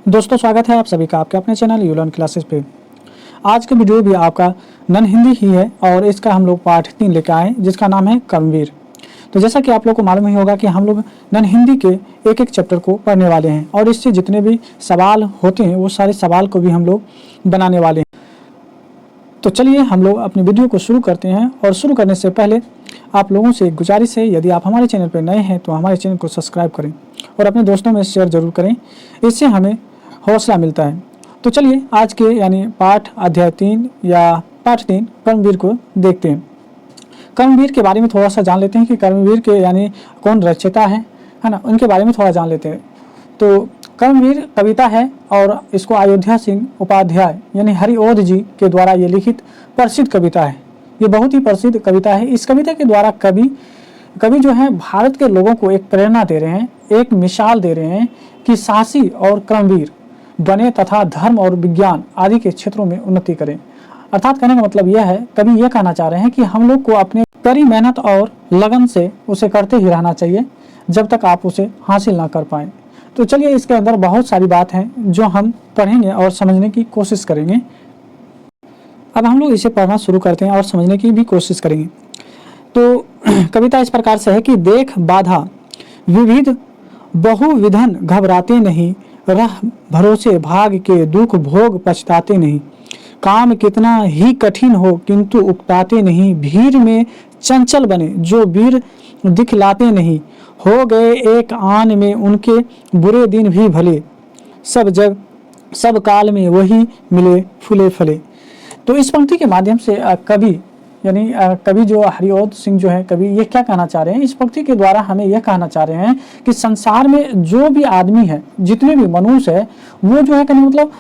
दोस्तों स्वागत है आप सभी का आपके अपने चैनल यू लर्न क्लासेस पे। आज का वीडियो भी आपका नन हिंदी ही है और इसका हम लोग पार्ट 3 लेकर आए जिसका नाम है कर्मवीर। तो जैसा कि आप लोग को मालूम ही होगा कि हम लोग नन हिंदी के एक एक चैप्टर को पढ़ने वाले हैं और इससे जितने भी सवाल होते हैं वो सारे सवाल को भी हम लोग बनाने वाले हैं। तो चलिए हम लोग अपने वीडियो को शुरू करते हैं और शुरू करने से पहले आप लोगों से एक गुजारिश है, यदि आप हमारे चैनल पर नए हैं तो हमारे चैनल को सब्सक्राइब करें और अपने दोस्तों में शेयर जरूर करें, इससे हमें हौसला मिलता है। तो चलिए आज के यानी पाठ अध्याय 3 या पाठ 3 कर्मवीर को देखते हैं। कर्मवीर के बारे में थोड़ा सा जान लेते हैं कि कर्मवीर के यानी कौन रचयिता है ना, उनके बारे में थोड़ा जान लेते हैं। तो कर्मवीर कविता है और इसको अयोध्या सिंह उपाध्याय यानी हरिओध जी के द्वारा ये लिखित प्रसिद्ध कविता है। ये बहुत ही प्रसिद्ध कविता है। इस कविता के द्वारा कवि जो है भारत के लोगों को एक प्रेरणा दे रहे हैं, एक मिसाल दे रहे हैं कि साहसी और कर्मवीर बने तथा धर्म और विज्ञान आदि के क्षेत्रों में उन्नति करें। अर्थात कहने का मतलब यह है, कवि यह कहना चाह रहे हैं कि हम लोग को अपने कड़ी मेहनत और लगन से उसे करते ही रहना चाहिए जब तक आप उसे हासिल ना कर पाएं। तो चलिए इसके अंदर बहुत सारी बात है जो हम पढ़ेंगे और समझने की कोशिश करेंगे। अब हम लोग इसे पढ़ना शुरू करते हैं और समझने की भी कोशिश करेंगे। तो कविता इस प्रकार से है कि देख बाधा विविध बहुविधन घबराते नहीं, रह भरोसे भाग के दुख भोग पछताते नहीं। काम कितना ही कठिन हो किंतु उकताते नहीं, भीड़ में चंचल बने जो वीर दिखलाते नहीं। हो गए एक आन में उनके बुरे दिन भी भले, सब काल में वही मिले फूले फले। तो इस पंक्ति के माध्यम से कवि यानी कवि जो हरिओध सिंह जो है कवि, ये क्या कहना चाह रहे हैं? इस पंक्ति के द्वारा हमें यह कहना चाह रहे हैं कि संसार में जो भी आदमी है, जितने भी मनुष्य है, वो जो है कहने मतलब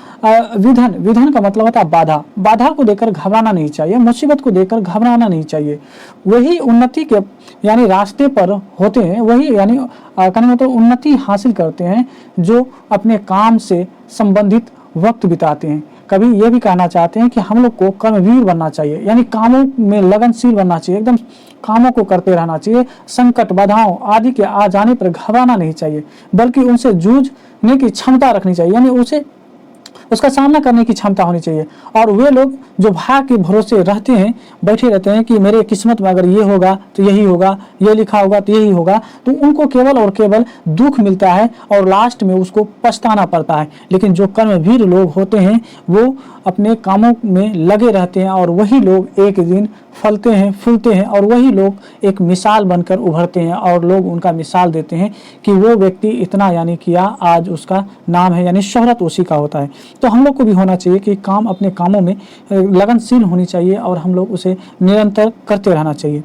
विधन का मतलब होता है बाधा को देकर घबराना नहीं चाहिए, मुसीबत को देकर घबराना नहीं चाहिए। वही उन्नति के यानी रास्ते पर होते हैं, वही यानी कहने मतलब उन्नति हासिल करते हैं जो अपने काम से संबंधित वक्त बिताते हैं। कभी ये भी कहना चाहते हैं कि हम लोग को कर्मवीर बनना चाहिए, यानी कामों में लगनशील बनना चाहिए, एकदम कामों को करते रहना चाहिए। संकट बाधाओं आदि के आ जाने पर घबराना नहीं चाहिए, बल्कि उनसे जूझने की क्षमता रखनी चाहिए, यानी उसका सामना करने की क्षमता होनी चाहिए। और वे लोग जो भाग्य के भरोसे रहते हैं, बैठे रहते हैं कि मेरे किस्मत में अगर ये होगा तो यही होगा, ये लिखा होगा तो यही होगा, तो उनको केवल और केवल दुख मिलता है और लास्ट में उसको पछताना पड़ता है। लेकिन जो कर्मवीर लोग होते हैं वो अपने कामों में लगे रहते हैं और वही लोग एक दिन फलते हैं, फूलते हैं और वही लोग एक मिसाल बनकर उभरते हैं और लोग उनका मिसाल देते हैं कि वो व्यक्ति इतना यानी किया, आज उसका नाम है, यानी शोहरत उसी का होता है। तो हम लोग को भी होना चाहिए कि काम अपने कामों में लगनशील होनी चाहिए और हम लोग उसे निरंतर करते रहना चाहिए।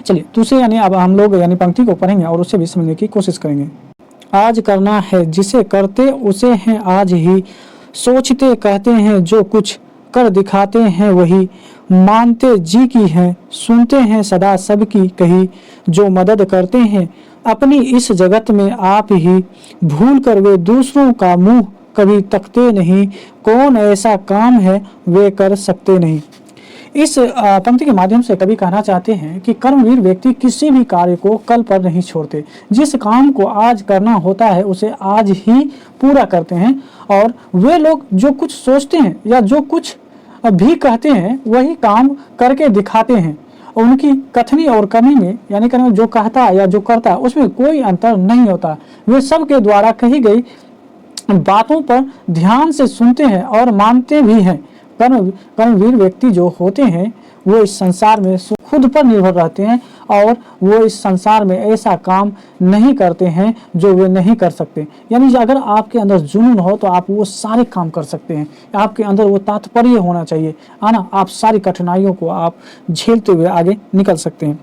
चलिए दूसरे यानी अब हम लोग यानी पंक्ति को पढ़ेंगे और उसे भी समझने की कोशिश करेंगे। आज करना है जिसे करते उसे हैं आज ही, सोचते कहते हैं जो कुछ कर दिखाते हैं वही, मानते जी की है सुनते हैं सदा सबकी कही, जो मदद करते हैं अपनी इस जगत में आप ही, भूल कर वे दूसरों का मुंह कभी तकते नहीं, कौन ऐसा काम है वे कर सकते नहीं। इस पंक्ति के माध्यम से कवि कहना चाहते हैं कि कर्मवीर व्यक्ति किसी भी कार्य को कल पर नहीं छोड़ते, जिस काम को आज करना होता है उसे आज ही पूरा करते हैं। और वे लोग जो कुछ सोचते हैं या जो कुछ भी कहते हैं वही काम करके दिखाते हैं। उनकी कथनी और करनी में यानी कि जो कहता है या जो करता है उसमें कोई अंतर नहीं होता। वे सबके द्वारा कही गई बातों पर ध्यान से सुनते हैं और मानते भी हैं। कर्मवीर व्यक्ति जो होते हैं वो इस संसार में खुद पर निर्भर रहते हैं और वो इस संसार में ऐसा काम नहीं करते हैं जो वे नहीं कर सकते। यानी अगर आपके अंदर जुनून हो तो आप वो सारे काम कर सकते हैं, आपके अंदर वो तात्पर्य होना चाहिए, आना आप सारी कठिनाइयों को आप झेलते हुए आगे निकल सकते हैं।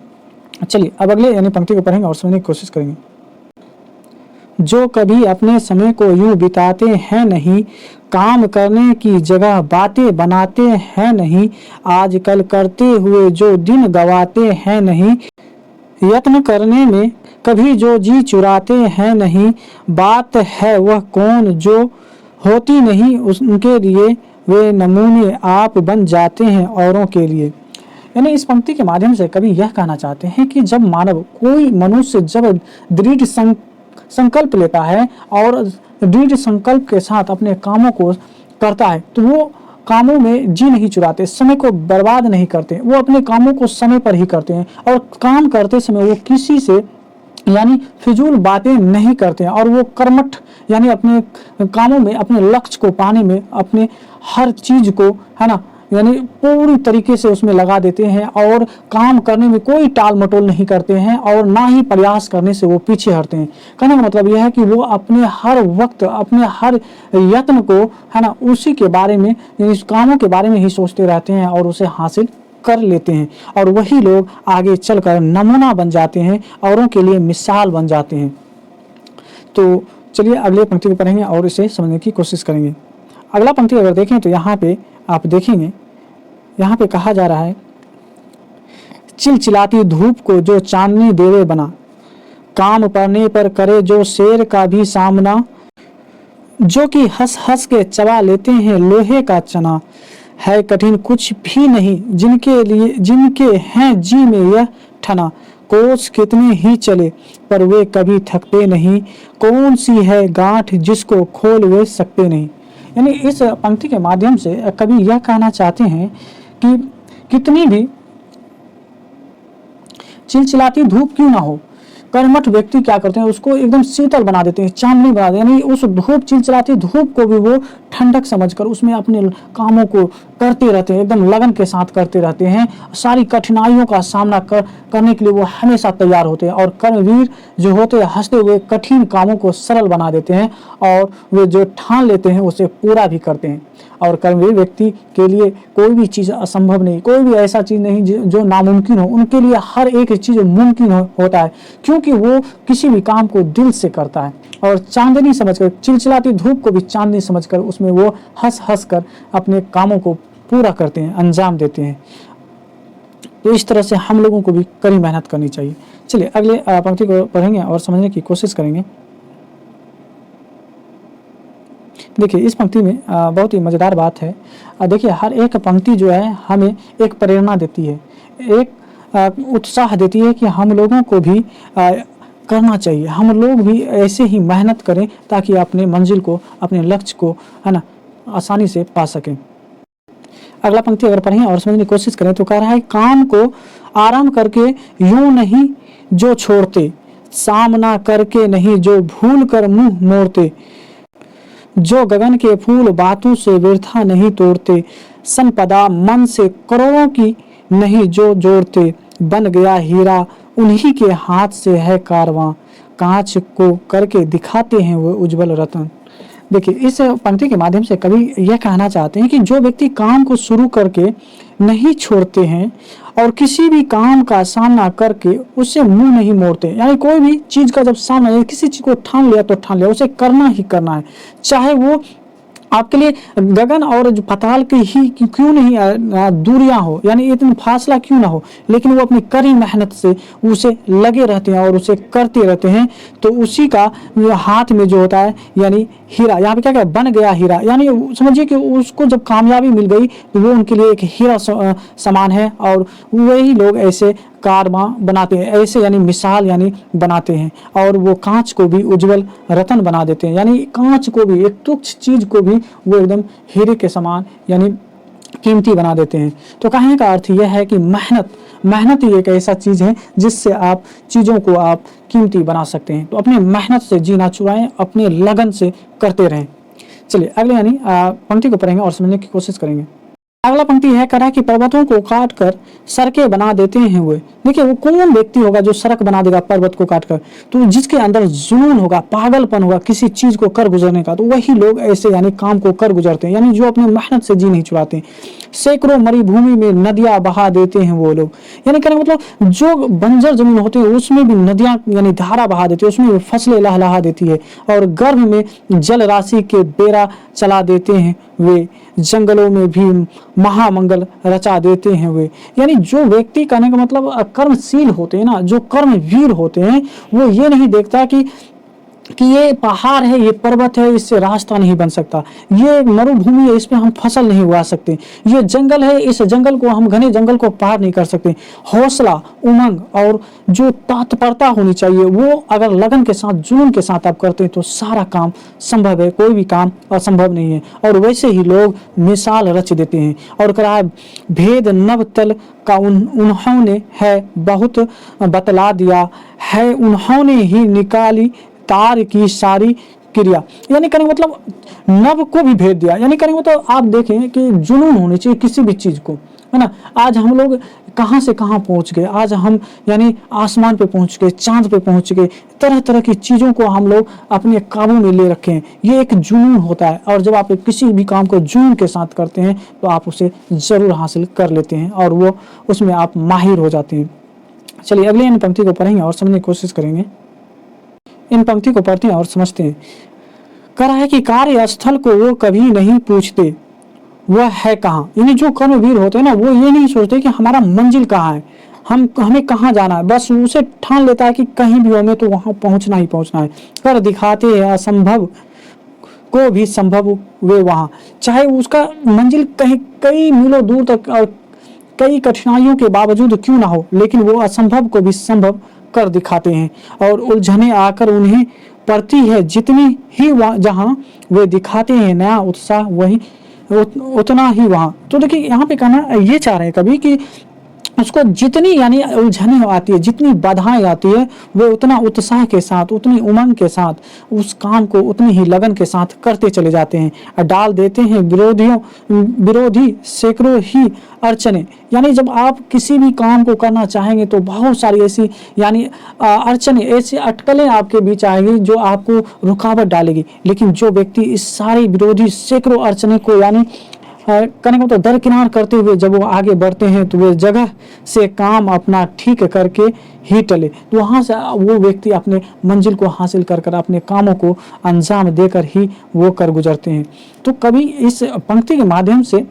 चलिए अब अगले यानी पंक्ति को पढ़ेंगे और समझने की कोशिश करेंगे। जो कभी अपने समय को यूं बिताते हैं नहीं, काम करने की जगह बातें बनाते हैं नहीं, आजकल करते हुए जो दिन गवाते हैं नहीं, यत्न करने में कभी जो जी चुराते हैं नहीं, बात है वह कौन जो होती नहीं उनके लिए, वे नमूने आप बन जाते हैं औरों के लिए। यानी इस पंक्ति के माध्यम से कवि यह कहना चाहते हैं कि जब मानव कोई मनुष्य जब दृढ़ संकल्प लेता है और दृढ़ संकल्प के साथ अपने कामों को करता है तो वो कामों में जी नहीं चुराते, समय को बर्बाद नहीं करते, वो अपने कामों को समय पर ही करते हैं और काम करते समय वो किसी से यानी फिजूल बातें नहीं करते हैं और वो कर्मठ यानी अपने कामों में अपने लक्ष्य को पाने में अपने हर चीज को है ना यानी पूरी तरीके से उसमें लगा देते हैं और काम करने में कोई टाल मटोल नहीं करते हैं और ना ही प्रयास करने से वो पीछे हटते हैं। कहने का मतलब यह है कि वो अपने हर वक्त अपने हर यत्न को है ना उसी के बारे में इस कामों के बारे में ही सोचते रहते हैं और उसे हासिल कर लेते हैं और वही लोग आगे चलकर नमूना बन जाते हैं, औरों के लिए मिसाल बन जाते हैं। तो चलिए अगले पंक्ति को पढ़ेंगे और इसे समझने की कोशिश करेंगे। अगला पंक्ति अगर देखें तो यहाँ पे आप देखेंगे, यहाँ पे कहा जा रहा है, चिलचिलाती धूप को जो चांदनी देवे बना, काम पड़ने पर करे जो शेर का भी सामना, जो कि हंस हंस के चबा लेते हैं लोहे का चना, है कठिन कुछ भी नहीं जिनके हैं जी में यह ठना, कोस कितने ही चले पर वे कभी थकते नहीं, कौन सी है गांठ जिसको खोल वे सकते नहीं। यानी इस पंक्ति के माध्यम से कवि यह कहना चाहते हैं कि कितनी भी चिलचिलाती धूप क्यों ना हो, कर्मठ व्यक्ति क्या करते हैं उसको एकदम शीतल बना देते हैं, चांदनी बना देते हैं, यानी उस धूप चिलचिलाती धूप को भी वो ठंडक समझकर उसमें अपने कामों को करते रहते हैं, एकदम लगन के साथ करते रहते हैं, सारी कठिनाइयों का सामना करने के लिए वो हमेशा तैयार होते हैं और कर्मवीर जो होते हैं हंसते हुए कठिन कामों को सरल बना देते हैं और वे जो ठान लेते हैं उसे पूरा भी करते हैं। और कर्मवीर व्यक्ति के लिए कोई भी चीज़ असंभव नहीं, कोई भी ऐसा चीज़ नहीं जो नामुमकिन हो, उनके लिए हर एक चीज़ मुमकिन होता है क्योंकि वो किसी भी काम को दिल से करता है और चांदनी समझकर, चिलचिलाती धूप को भी चांदनी समझकर उसमें वो हंस हंस कर अपने कामों को पूरा करते हैं, अंजाम देते हैं। तो इस तरह से हम लोगों को भी कड़ी मेहनत करनी चाहिए। चलिए अगले पंक्ति को पढ़ेंगे और समझने की कोशिश करेंगे। देखिए इस पंक्ति में बहुत ही मज़ेदार बात है। देखिए हर एक पंक्ति जो है हमें एक प्रेरणा देती है, एक उत्साह देती है कि हम लोगों को भी करना चाहिए, हम लोग भी ऐसे ही मेहनत करें ताकि अपने मंजिल को, अपने लक्ष्य को है ना आसानी से पा सकें। अगला पंक्ति अगर पढ़ें और समझने की कोशिश करें तो कह रहा है, काम को आरंभ करके यूं नहीं जो छोड़ते, सामना करके नहीं जो भूल कर मुंह मोड़ते, जो गगन के फूल बातों से व्यर्था नहीं तोड़ते, संपदा मन से करोड़ों की नहीं जो जोड़ते, बन गया हीरा उन्हीं के हाथ से है कारवां, कांच को करके दिखाते हैं वो उज्जवल रतन। देखिए इस पंक्ति के माध्यम से कवि यह कहना चाहते हैं कि जो व्यक्ति काम को शुरू करके नहीं छोड़ते हैं और किसी भी काम का सामना करके उससे मुंह नहीं मोड़ते, यानी कोई भी चीज का जब सामना किसी चीज को ठान लिया तो ठान लिया, उसे करना ही करना है, चाहे वो आपके लिए गगन और जो पाताल की ही क्यों नहीं दूरियां हो, यानी इतना फासला क्यों ना हो, लेकिन वो अपनी कड़ी मेहनत से उसे लगे रहते हैं और उसे करते रहते हैं। तो उसी का हाथ में जो होता है यानी हीरा, यहाँ पे क्या क्या बन गया हीरा, यानी समझिए कि उसको जब कामयाबी मिल गई तो वो उनके लिए एक हीरा समान है और वही लोग ऐसे कारवां बनाते हैं, ऐसे यानी मिसाल यानी बनाते हैं और वो कांच को भी उज्जवल रतन बना देते हैं, यानी कांच को भी, एक तुच्छ चीज को भी वो एकदम हीरे के समान यानी कीमती बना देते हैं। तो कहने का अर्थ यह है कि मेहनत ही एक ऐसा चीज है जिससे आप चीजों को आप कीमती बना सकते हैं। तो अपने मेहनत से जीना चुराएं, अपने लगन से करते रहें। चलिए अगले यानी पंक्ति को पढ़ेंगे और समझने की कोशिश करेंगे। अगला पंक्ति है, कह रहा है कि पर्वतों को काट कर सड़कें बना देते हैं वे। देखिए वो कौन व्यक्ति होगा जो सड़क बना देगा पर्वत को काट कर, तो जिसके अंदर जुनून होगा, पागलपन होगा किसी चीज को कर गुजरने का, तो वही लोग ऐसे यानी काम को कर गुजरते हैं, यानी जो अपनी मेहनत से जी नहीं चुराते। सैकड़ों मरुभूमि में नदियां बहा देते हैं वो लोग, यानी कहने मतलब जो बंजर जमीन होती है उसमें भी नदियां यानी धारा बहा देती है, उसमें भी फसलें लहलहा देती है और गर्भ में जल राशि के बेरा चला देते हैं वे, जंगलों में भी महामंगल रचा देते हैं वे। यानी जो व्यक्ति कहने का मतलब कर्मशील होते हैं ना, जो कर्मवीर होते हैं, वो ये नहीं देखता कि कि ये पहाड़ है, ये पर्वत है, इससे रास्ता नहीं बन सकता, ये मरुभूमि है, इस पे हम फसल नहीं उगा सकते, ये जंगल है, इस जंगल को हम घने जंगल को पार नहीं कर सकते। हौसला, उमंग और जो तत्परता होनी चाहिए वो अगर लगन के साथ, जुनून के साथ आप करते हैं तो सारा काम संभव है, कोई भी काम असंभव नहीं है। और वैसे ही लोग मिसाल रच देते हैं और कहा भेद नव तल का उन्होंने है बहुत बतला दिया है, उन्होंने ही निकाली तार की सारी क्रिया। यानी करेंगे मतलब नव को भी भेद दिया, यानी करेंगे मतलब आप देखें कि जुनून होनी चाहिए किसी भी चीज को, है ना। आज हम लोग कहां से कहां पहुंच गए, आज हम यानी आसमान पे पहुंच गए, चांद पे पहुंच गए, तरह तरह की चीजों को हम लोग अपने काबू में ले रखे हैं। ये एक जुनून होता है और जब आप किसी भी काम को जुनून के साथ करते हैं तो आप उसे जरूर हासिल कर लेते हैं और वो उसमें आप माहिर हो जाते हैं। चलिए अगले इन पंक्ति को पढ़ेंगे और समझने की कोशिश करेंगे। इन पंक्ति को पढ़ते हैं और समझते हैं। कह रहा है कि कार्यस्थल को वो कभी नहीं पूछते वह है कहाँ। यानी जो कर्मवीर होते हैं ना वो ये नहीं सोचते कि हमारा मंजिल कहाँ है, हमें कहाँ जाना है, बस उसे ठान लेता है कि कहीं भी हमें तो वहां पहुंचना ही पहुंचना है। कर दिखाते हैं असंभव को भी संभव वे वहां, चाहे उसका मंजिल कहीं कई मीलों दूर तक और कई कठिनाइयों के बावजूद क्यों ना हो, लेकिन वो असंभव को भी संभव कर दिखाते हैं। और उलझने आकर उन्हें पड़ती है जितनी ही जहां वे दिखाते हैं नया उत्साह वही उतना ही वहां। तो देखिए यहाँ पे कहना ये चाह रहे हैं कभी कि उसको जितनी यानी उलझने आती है, जितनी बाधाएं आती है, वो उतना उत्साह के साथ, उतनी उमंग के साथ उस काम को उतनी ही लगन के साथ करते चले जाते हैं। डाल देते हैं विरोधी सैकड़ों ही अड़चने। यानी जब आप किसी भी काम को करना चाहेंगे तो बहुत सारी ऐसी यानी अड़चने, ऐसी अटकलें आपके बीच आएगी जो आपको रुकावट डालेगी। लेकिन जो व्यक्ति इस सारी विरोधी सैकड़ों अड़चने को यानी करेंगे तो दरकिनार करते हुए जब वो आगे बढ़ते हैं तो वे जगह से काम अपना ठीक करके ही टले, तो वहाँ से वो व्यक्ति अपने मंजिल को हासिल कर कर अपने कामों को अंजाम देकर ही वो कर गुजरते हैं। तो कभी इस पंक्ति के माध्यम से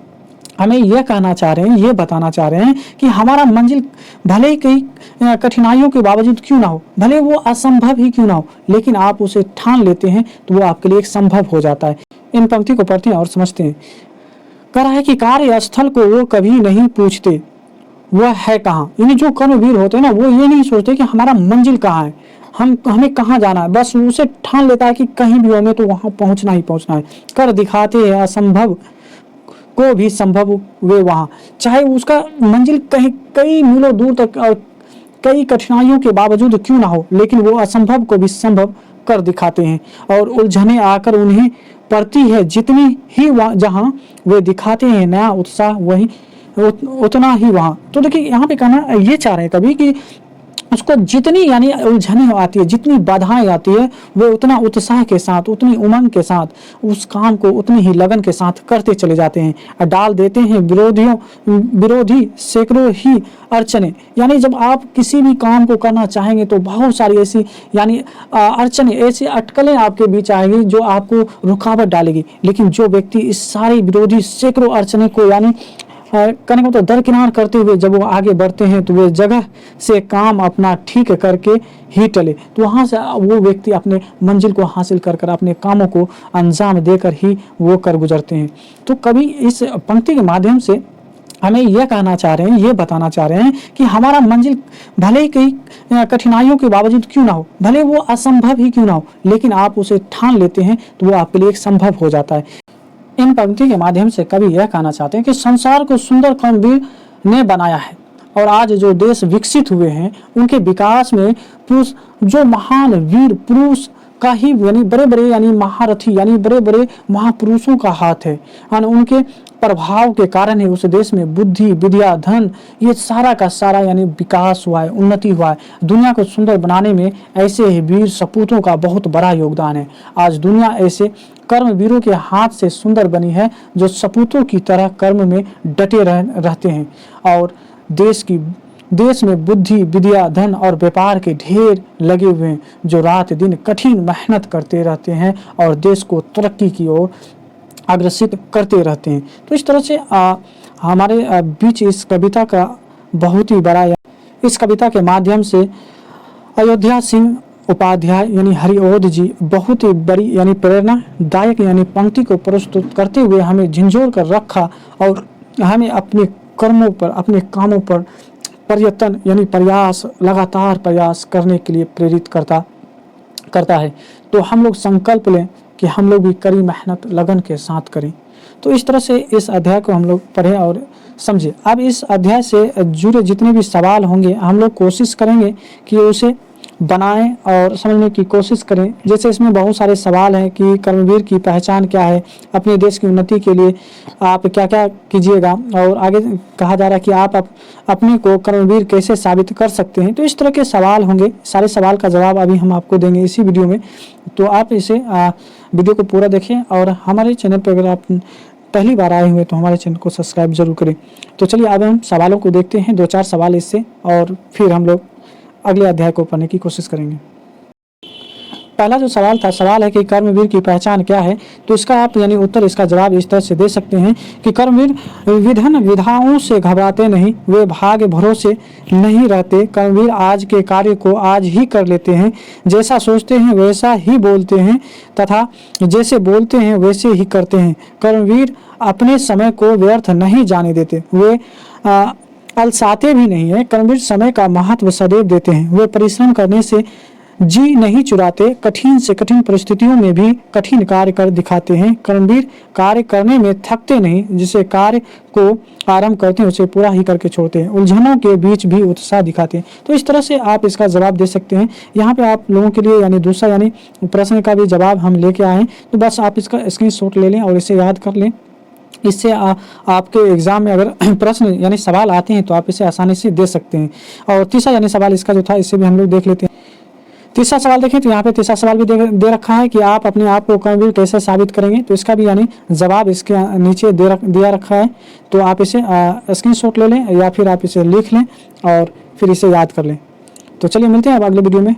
हमें यह कहना चाह रहे हैं, ये बताना चाह रहे हैं कि हमारा मंजिल भले ही कई कठिनाइयों के बावजूद क्यों ना हो, भले वो असंभव ही क्यों ना हो, लेकिन आप उसे ठान लेते हैं तो वो आपके लिए एक संभव हो जाता है। इन पंक्ति को पढ़ते हैं और समझते हैं। कह रहा है कि कार्यस्थल को वो कभी नहीं पूछते वह है कहाँ। यानी जो कर्मवीर होते हैं ना वो ये नहीं सोचते कि हमारा मंजिल कहाँ है, हमें कहाँ जाना है, बस उसे ठान लेता है कि कहीं भी हमें तो वहां पहुंचना ही पहुंचना है। कर दिखाते हैं असंभव को भी संभव वे वहां, चाहे उसका मंजिल कहीं कई मीलों दूर तक और कई कठिनाइयों के बावजूद क्यों ना हो, लेकिन वो असंभव को भी संभव कर दिखाते हैं। और उलझने आकर उन्हें पड़ती है जितनी ही जहां वे दिखाते हैं नया उत्साह वही उतना ही वहां। तो देखिए यहाँ पे कहना ये चाह रहे हैं कभी कि उसको जितनी यानी उलझने आती है, जितनी बाधाएं आती है, वो उतना उत्साह के साथ, उतनी उमंग के साथ उस काम को उतनी ही लगन के साथ करते चले जाते हैं। डाल देते हैं विरोधी सैकड़ों ही अड़चने। यानी जब आप किसी भी काम को करना चाहेंगे तो बहुत सारी ऐसी यानी अड़चने, ऐसी अटकलें आपके बीच आएगी जो आपको रुकावट डालेगी। लेकिन जो व्यक्ति इस सारी विरोधी सैकड़ों अड़चने को यानी करेंगे तो दरकिनार करते हुए जब वो आगे बढ़ते हैं तो वे जगह से काम अपना ठीक करके ही टले, तो वहाँ से वो व्यक्ति अपने मंजिल को हासिल कर कर अपने कामों को अंजाम देकर ही वो कर गुजरते हैं। तो कभी इस पंक्ति के माध्यम से हमें यह कहना चाह रहे हैं, ये बताना चाह रहे हैं कि हमारा मंजिल भले ही कई कठिनाइयों के बावजूद क्यों ना हो, भले वो असंभव ही क्यों ना हो, लेकिन आप उसे ठान लेते हैं तो वो आपके लिए एक संभव हो जाता है। इन पंक्ति के माध्यम से कवि यह कहना चाहते हैं कि संसार को सुंदर कर्मवीर ने बनाया है और आज जो देश विकसित हुए हैं उनके विकास में पुरुष, जो महान वीर पुरुष का ही यानी बड़े बड़े यानी महारथी यानी बड़े बड़े महापुरुषों का हाथ है। उनके प्रभाव के कारण ही उस देश में बुद्धि, विद्या, धन ये सारा का सारा यानी विकास हुआ है, उन्नति हुआ है। दुनिया को सुंदर बनाने में ऐसे ही वीर सपूतों का बहुत बड़ा योगदान है। आज दुनिया ऐसे कर्मवीरों के हाथ से सुंदर बनी है जो सपूतों की तरह कर्म में डटे रहते हैं और देश में बुद्धि, विद्या, धन और व्यापार के ढेर लगे हुए हैं जो रात दिन कठिन मेहनत करते रहते हैं और देश को तरक्की की ओर अग्रसित करते रहते हैं। तो इस तरह से हमारे बीच इस कविता का बहुत ही बड़ा, इस कविता के माध्यम से अयोध्या सिंह उपाध्याय यानी हरिओध जी बहुत ही बड़ी यानी प्रेरणादायक यानी पंक्ति को प्रस्तुत करते हुए हमें झिंझोर कर रखा और हमें अपने कर्मों पर, अपने कामों पर प्रयत्न यानी प्रयास, लगातार प्रयास करने के लिए प्रेरित करता है। तो हम लोग संकल्प लें कि हम लोग भी कड़ी मेहनत लगन के साथ करें। तो इस तरह से इस अध्याय को हम लोग पढ़ें और समझें। अब इस अध्याय से जुड़े जितने भी सवाल होंगे हम लोग कोशिश करेंगे कि उसे बनाएं और समझने की कोशिश करें। जैसे इसमें बहुत सारे सवाल हैं कि कर्मवीर की पहचान क्या है, अपने देश की उन्नति के लिए आप क्या क्या कीजिएगा, और आगे कहा जा रहा है कि आप अपने को कर्मवीर कैसे साबित कर सकते हैं। तो इस तरह के सवाल होंगे। सारे सवाल का जवाब अभी हम आपको देंगे इसी वीडियो में। तो आप इसे वीडियो को पूरा देखें और हमारे चैनल पर अगर आप पहली बार आए हुए तो हमारे चैनल को सब्सक्राइब जरूर करें। तो चलिए अब हम सवालों को देखते हैं, 2-4 सवाल इससे, और फिर हम लोग अगले अध्याय को पढ़ने की कोशिश करेंगे। पहला जो सवाल है कि कर्मवीर की पहचान क्या है। तो इसका आप यानी उत्तर, इसका जवाब इस तरह से दे सकते हैं कि कर्मवीर विधन विधाओं से घबराते नहीं, वे भाग्य भरोसे नहीं रहते। कर्मवीर आज के कार्य को आज ही कर लेते हैं, जैसा सोचते हैं वैसा ही बोलते हैं तथा जैसे बोलते हैं वैसे ही करते हैं। कर्मवीर अपने समय को व्यर्थ नहीं जाने देते, वे अलसाते भी नहीं है। कर्मवीर समय का महत्व सदैव देते हैं, वे परिश्रम करने से जी नहीं चुराते, कठिन से कठिन परिस्थितियों में भी कठिन कार्य कर दिखाते हैं। कर्मवीर कार्य करने में थकते नहीं, जिसे कार्य को आरंभ करते हैं उसे पूरा ही करके छोड़ते हैं, उलझनों के बीच भी उत्साह दिखाते हैं। तो इस तरह से आप इसका जवाब दे सकते हैं। यहाँ पे आप लोगों के लिए यानी दूसरा यानी प्रश्न का भी जवाब हम लेके आए हैं। तो बस आप इसका स्क्रीनशॉट ले लें और इसे याद कर लें। इससे आपके एग्जाम में अगर प्रश्न यानी सवाल आते हैं तो आप इसे आसानी से दे सकते हैं। और तीसरा यानी सवाल इसका जो था, इसे भी हम लोग देख लेते हैं। तीसरा सवाल देखें तो यहाँ पे तीसरा सवाल भी दे रखा है कि आप अपने आप को कर्मवीर कैसे साबित करेंगे। तो इसका भी यानी जवाब इसके नीचे दिया रखा है। तो आप इसे स्क्रीनशॉट ले लें या फिर आप इसे लिख लें और फिर इसे याद कर लें। तो चलिए मिलते हैं अब अगले वीडियो में।